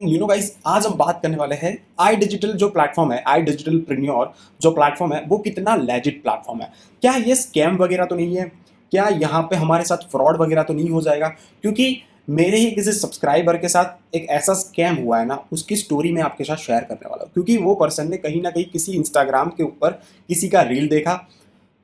Guys, आज हम बात करने वाले हैं आई डिजिटल जो प्लेटफॉर्म है, आई डिजिटल प्रीन्योर जो प्लेटफॉर्म है वो कितना लेजिट प्लेटफॉर्म है। क्या ये स्कैम वगैरह तो नहीं है? क्या यहाँ पे हमारे साथ फ्रॉड वगैरह तो नहीं हो जाएगा? क्योंकि मेरे ही किसी सब्सक्राइबर के साथ एक ऐसा स्कैम हुआ है ना, उसकी स्टोरी मैं आपके साथ शेयर करने वाला हूँ। क्योंकि वो पर्सन ने कहीं ना कहीं किसी इंस्टाग्राम के ऊपर किसी का रील देखा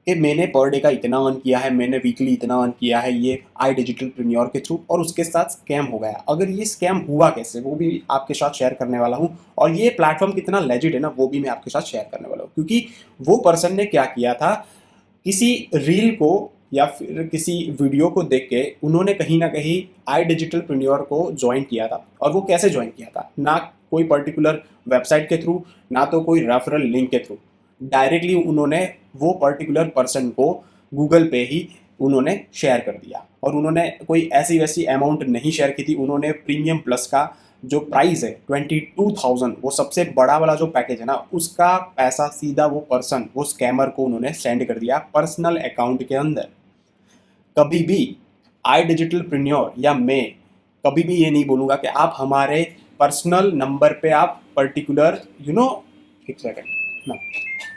कि मैंने पर डे का इतना अर्न किया है, मैंने वीकली इतना अर्न किया है ये आई डिजिटल प्रीमियर के थ्रू, और उसके साथ स्कैम हो गया। अगर ये स्कैम हुआ कैसे वो भी आपके साथ शेयर करने वाला हूँ, और ये प्लेटफॉर्म कितना लेजिट है ना वो भी मैं आपके साथ शेयर करने वाला हूँ। क्योंकि वो पर्सन ने क्या किया था, किसी रील को या फिर किसी वीडियो को देख के उन्होंने कहीं ना कहीं आई डिजिटल प्रीमियर को ज्वाइन किया था। और वो कैसे ज्वाइन किया था? ना कोई पर्टिकुलर वेबसाइट के थ्रू, ना तो कोई रेफरल लिंक के थ्रू। डायरेक्टली उन्होंने वो पर्टिकुलर पर्सन को गूगल पे ही उन्होंने शेयर कर दिया, और उन्होंने कोई ऐसी वैसी अमाउंट नहीं शेयर की थी। उन्होंने प्रीमियम प्लस का जो प्राइस है 22,000, वो सबसे बड़ा वाला जो पैकेज है ना, उसका पैसा सीधा वो पर्सन, वो स्कैमर को उन्होंने सेंड कर दिया पर्सनल अकाउंट के अंदर। कभी भी आई डिजिटल प्रीन्योर या मैं कभी भी ये नहीं बोलूँगा कि आप हमारे पर्सनल नंबर पे आप पर्टिकुलर एक सेकंड ना,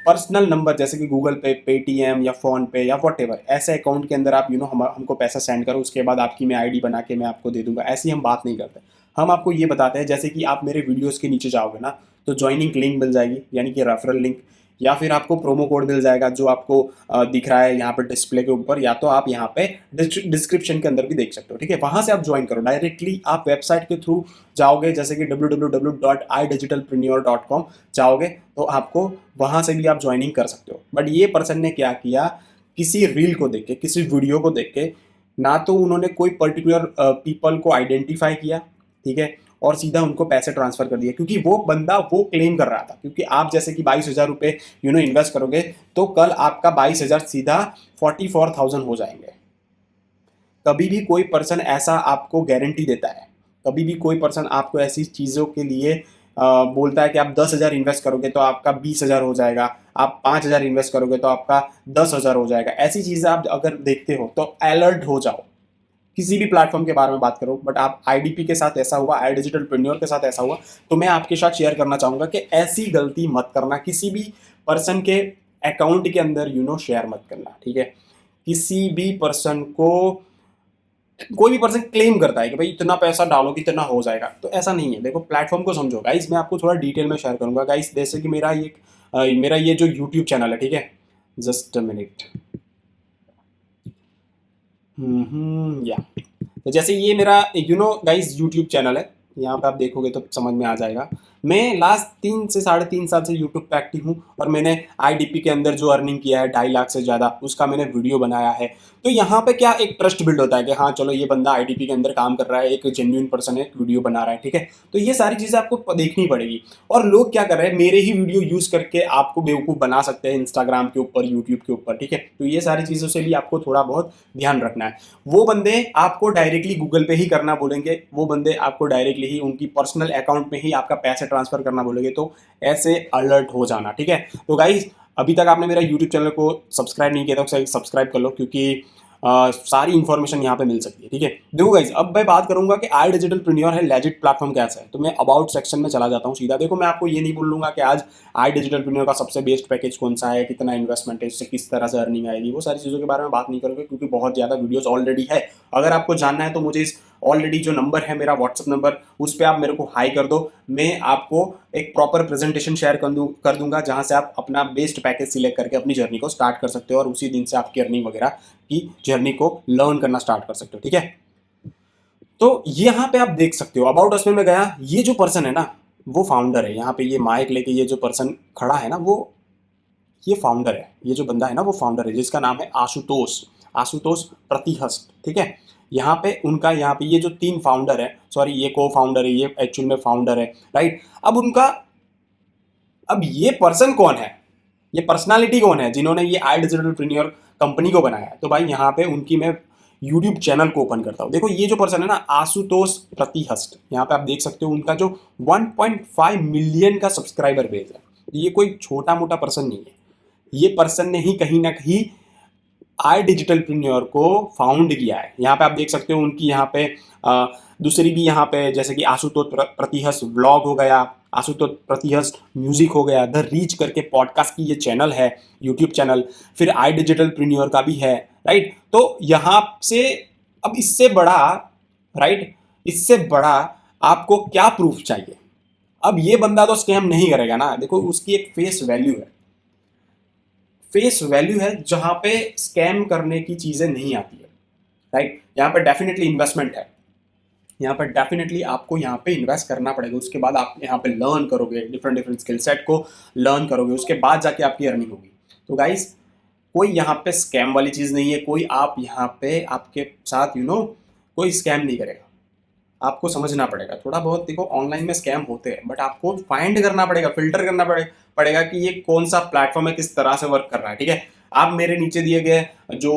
पर्सनल नंबर जैसे कि गूगल पे, पेटीएम या फ़ोन पे या वॉट एवर ऐसे अकाउंट के अंदर आप हमको पैसा सेंड करो, उसके बाद आपकी मैं आईडी बना के मैं आपको दे दूंगा। ऐसी हम बात नहीं करते। हम आपको ये बताते हैं, जैसे कि आप मेरे वीडियोस के नीचे जाओगे ना, तो ज्वाइनिंग लिंक मिल जाएगी, यानी कि रेफरल लिंक, या फिर आपको प्रोमो कोड मिल जाएगा जो आपको दिख रहा है यहाँ पर डिस्प्ले के ऊपर, या तो आप यहाँ पे डिस्क्रिप्शन के अंदर भी देख सकते हो। ठीक है, वहाँ से आप ज्वाइन करो। डायरेक्टली आप वेबसाइट के थ्रू जाओगे, जैसे कि www.idigitalpreneur.com जाओगे, तो आपको वहाँ से भी आप ज्वाइनिंग कर सकते हो। बट ये पर्सन ने क्या किया, किसी रील को देख के, किसी वीडियो को देख के, ना तो उन्होंने कोई पर्टिकुलर पीपल को आइडेंटिफाई किया, ठीक है, और सीधा उनको पैसे ट्रांसफर कर दिए। क्योंकि वो बंदा वो क्लेम कर रहा था, क्योंकि आप जैसे कि 22,000 रुपये इन्वेस्ट करोगे, तो कल आपका 22,000 सीधा 44,000 हो जाएंगे। कभी भी कोई पर्सन ऐसा आपको गारंटी देता है, कभी भी कोई पर्सन आपको ऐसी चीज़ों के लिए बोलता है कि आप 10,000 इन्वेस्ट करोगे तो आपका 20,000 हो जाएगा, आप 5,000 इन्वेस्ट करोगे तो आपका 10,000 हो जाएगा, ऐसी चीज़ें आप अगर देखते हो तो अलर्ट हो जाओ। किसी भी प्लेटफॉर्म के बारे में बात करो, बट आप आईडीपी के साथ ऐसा हुआ, आई डिजिटल प्रेन्योर के साथ ऐसा हुआ, तो मैं आपके साथ शेयर करना चाहूँगा कि ऐसी गलती मत करना। किसी भी पर्सन के अकाउंट के अंदर शेयर मत करना, ठीक है। किसी भी पर्सन को, कोई भी पर्सन क्लेम करता है कि भाई इतना पैसा डालो कि इतना हो जाएगा, तो ऐसा नहीं है। देखो, प्लेटफॉर्म को समझो गाइस। मैं आपको थोड़ा डिटेल में शेयर करूंगा गाइस। जैसे कि मेरा ये जो यूट्यूब चैनल है, ठीक है, जस्ट अ मिनट। या तो जैसे ये मेरा गाइस यूट्यूब चैनल है, यहाँ पे आप देखोगे तो समझ में आ जाएगा। मैं लास्ट 3 से 3.5 साल से यूट्यूब पे एक्टिव हूँ, और मैंने आईडीपी के अंदर जो अर्निंग किया है 2.5 लाख से ज़्यादा, उसका मैंने वीडियो बनाया है। तो यहाँ पे क्या एक ट्रस्ट बिल्ड होता है कि हाँ चलो, ये बंदा आईडीपी के अंदर काम कर रहा है, एक जेन्युइन पर्सन है, एक वीडियो बना रहा है, ठीक है। तो ये सारी चीज़ें आपको देखनी पड़ेगी। और लोग क्या कर रहे हैं, मेरे ही वीडियो यूज़ करके आपको बेवकूफ़ बना सकते हैं इंस्टाग्राम के ऊपर, यूट्यूब के ऊपर, ठीक है। तो ये सारी चीज़ों से भी आपको थोड़ा बहुत ध्यान रखना है। वो बंदे आपको डायरेक्टली गूगल पे ही करना बोलेंगे, वो बंदे आपको डायरेक्टली ही उनकी पर्सनल अकाउंट में ही आपका पैसे ट्रांसफर करना बोलेंगे, तो ऐसे अलर्ट हो जाना, ठीक है। तो गाइज, अभी तक आपने मेरा यूट्यूब चैनल को सब्सक्राइब नहीं किया तो सब्सक्राइब कर लो, क्योंकि सारी इन्फॉर्मेशन यहाँ पे मिल सकती है, ठीक है। देखो गाइज, अब मैं बात करूंगा कि आई डिजिटल प्रीन्योर है लेजिट प्लेटफॉर्म कैसा है। तो मैं अबाउट सेक्शन में चला जाता हूँ सीधा। देखो, मैं आपको ये नहीं बोलूंगा कि आज आई डिजिटल प्रीन्योर का सबसे बेस्ट पैकेज कौन सा है, कितना इन्वेस्टमेंट है, इससे किस तरह से अर्निंग आएगी, वो सारी चीज़ों के बारे में बात नहीं करोगे, क्योंकि बहुत ज़्यादा वीडियोस ऑलरेडी है। अगर आपको जानना है तो मुझे इस ऑलरेडी जो नंबर है मेरा व्हाट्सअप नंबर, उस पर आप मेरे को हाई कर दो। मैं आपको एक प्रॉपर प्रेजेंटेशन शेयर कर दूंगा, जहां से आप अपना बेस्ट पैकेज सिलेक्ट करके अपनी जर्नी को स्टार्ट कर सकते हो, और उसी दिन से आपकी अर्निंग वगैरह की जर्नी को लर्न करना स्टार्ट कर सकते हो, ठीक है। तो यहाँ पे आप देख सकते हो, अबाउट अस में गया, ये जो पर्सन है ना, वो फाउंडर है। यहाँ पे ये माइक लेके ये जो पर्सन खड़ा है ना, वो ये फाउंडर है। ये जो बंदा है ना, वो फाउंडर है, जिसका नाम है आशुतोष, आशुतोष प्रतिहस्त, ठीक है। यहाँ पे उनका, यहाँ पे ये जो 3 फाउंडर है, सॉरी ये को फाउंडर है, ये एक्चुअल में फाउंडर है, राइट। अब ये पर्सन कौन है, ये पर्सनालिटी कौन है जिन्होंने ये आई डिजिटल प्रीनियर कंपनी को बनाया है? तो भाई यहाँ पे उनकी मैं यूट्यूब चैनल को ओपन करता हूँ। देखो, ये जो पर्सन है ना, आशुतोष प्रतिहस्त, यहाँ पे आप देख सकते हो उनका जो 1.5 मिलियन का सब्सक्राइबर बेस है। ये कोई छोटा मोटा पर्सन नहीं है। ये पर्सन ने ही कहीं ना कहीं आई डिजिटलप्रेन्योर को फाउंड किया है। यहाँ पे आप देख सकते हो उनकी यहाँ पे दूसरी भी यहाँ पे जैसे कि आशुतोष प्रतिहस व्लॉग हो गया, आशुतोष प्रतिहस म्यूजिक हो गया, द रीच करके पॉडकास्ट की ये चैनल है, यूट्यूब चैनल, फिर आई डिजिटलप्रेन्योर का भी है, राइट। तो यहाँ से अब इससे बड़ा, राइट, इससे बड़ा आपको क्या प्रूफ चाहिए? अब ये बंदा तो स्कैम नहीं करेगा ना, देखो उसकी एक फेस वैल्यू है, फेस वैल्यू है जहां पे स्कैम करने की चीजें नहीं आती है, राइट। यहाँ पर डेफिनेटली इन्वेस्टमेंट है, यहाँ पर डेफिनेटली आपको यहाँ पे इन्वेस्ट करना पड़ेगा, उसके बाद आप यहाँ पे लर्न करोगे, डिफरेंट डिफरेंट स्किल सेट को लर्न करोगे, उसके बाद जाके आपकी अर्निंग होगी। तो गाइस कोई यहाँ पे स्कैम वाली चीज़ नहीं है, कोई आप यहाँ पे आपके साथ कोई स्कैम नहीं करेगा। आपको समझना पड़ेगा थोड़ा बहुत, देखो ऑनलाइन में स्कैम होते हैं बट आपको फाइंड करना पड़ेगा, फिल्टर करना पड़ेगा कि ये कौन सा प्लेटफॉर्म है, किस तरह से वर्क कर रहा है, ठीक है। आप मेरे नीचे दिए गए जो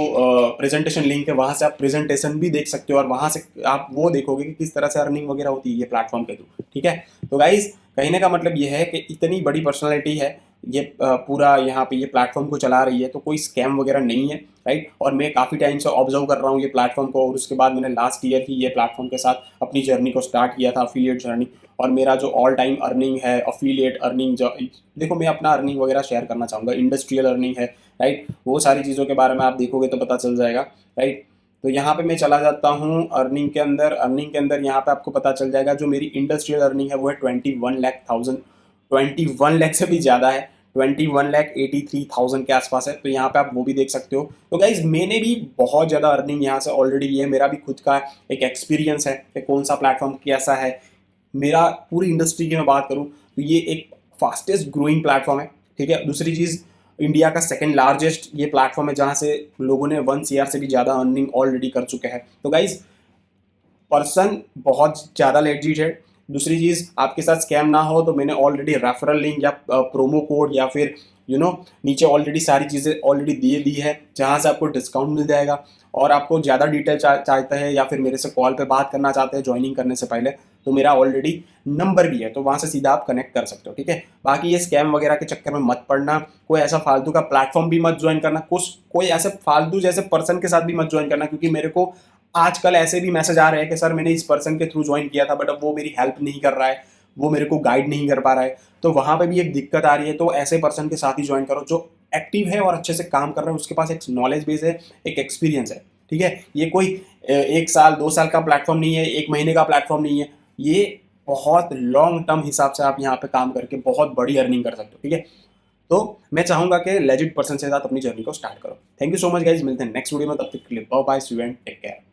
प्रेजेंटेशन लिंक है वहां से आप प्रेजेंटेशन भी देख सकते हो और वहां से आप वो देखोगे कि किस तरह से अर्निंग वगैरह होती है ये प्लेटफॉर्म के थ्रू, ठीक है। तो गाइज कहने का मतलब ये है कि इतनी बड़ी पर्सनैलिटी है ये पूरा यहाँ पे ये प्लेटफॉर्म को चला रही है, तो कोई स्कैम वगैरह नहीं है, राइट। और मैं काफ़ी टाइम से ऑब्जर्व कर रहा हूँ ये प्लेटफॉर्म को, और उसके बाद मैंने लास्ट ईयर ही ये प्लेटफॉर्म के साथ अपनी जर्नी को स्टार्ट किया था, अफिलिएट जर्नी। और मेरा जो ऑल टाइम अर्निंग है अफिलिएट अर्निंग, जो देखो मैं अपना अर्निंग वगैरह शेयर करना चाहूँगा, इंडस्ट्रियल अर्निंग है, राइट। वो सारी चीज़ों के बारे में आप देखोगे तो पता चल जाएगा, राइट। तो यहाँ पे मैं चला जाता हूँ अर्निंग के अंदर यहाँ पे आपको पता चल जाएगा जो मेरी इंडस्ट्रियल अर्निंग है वो है 21 लाख से भी ज़्यादा है, 21,83,000 के आसपास है। तो यहाँ पे आप वो भी देख सकते हो। तो गाइज मैंने भी बहुत ज़्यादा अर्निंग यहाँ से ऑलरेडी की है, मेरा भी खुद का एक एक्सपीरियंस है कि कौन सा प्लेटफॉर्म कैसा है। मेरा पूरी इंडस्ट्री की मैं बात करूँ तो ये एक फास्टेस्ट ग्रोइंग प्लेटफॉर्म है, ठीक है। दूसरी चीज़, इंडिया का सेकंड लार्जेस्ट ये प्लेटफॉर्म है जहाँ से लोगों ने 1 CR से भी ज़्यादा अर्निंग ऑलरेडी कर चुके हैं। तो गाइज पर्सन बहुत ज़्यादा लेजिट है। दूसरी चीज़, आपके साथ स्कैम ना हो तो मैंने ऑलरेडी रेफरल लिंक या प्रोमो कोड या फिर नीचे ऑलरेडी सारी चीज़ें ऑलरेडी दे दी है जहाँ से आपको डिस्काउंट मिल जाएगा। और आपको ज़्यादा डिटेल चाहते हैं या फिर मेरे से कॉल पे बात करना चाहते हैं ज्वाइनिंग करने से पहले, तो मेरा ऑलरेडी नंबर भी है, तो वहाँ से सीधा आप कनेक्ट कर सकते हो, ठीक है। बाकी ये स्कैम वगैरह के चक्कर में मत पड़ना, कोई ऐसा फालतू का प्लेटफॉर्म भी मत ज्वाइन करना, कोई ऐसे फालतू जैसे पर्सन के साथ भी मत ज्वाइन करना, क्योंकि मेरे को आजकल ऐसे भी मैसेज आ रहे हैं कि सर मैंने इस पर्सन के थ्रू ज्वाइन किया था बट अब वो मेरी हेल्प नहीं कर रहा है, वो मेरे को गाइड नहीं कर पा रहा है, तो वहाँ पे भी एक दिक्कत आ रही है। तो ऐसे पर्सन के साथ ही ज्वाइन करो जो एक्टिव है और अच्छे से काम कर रहा है, उसके पास एक नॉलेज बेस है, एक एक्सपीरियंस है, ठीक है। ये कोई 1 साल 2 साल का प्लेटफॉर्म नहीं है, 1 महीने का प्लेटफॉर्म नहीं है, ये बहुत लॉन्ग टर्म हिसाब से आप यहाँ पे काम करके बहुत बड़ी अर्निंग कर सकते हो, ठीक है। तो मैं चाहूंगा कि लेजिट पर्सन के साथ अपनी जर्नी को स्टार्ट करो। Thank you so much guys, मिलते हैं नेक्स्ट वीडियो में, तब तक के लिए bye bye, see you and take care.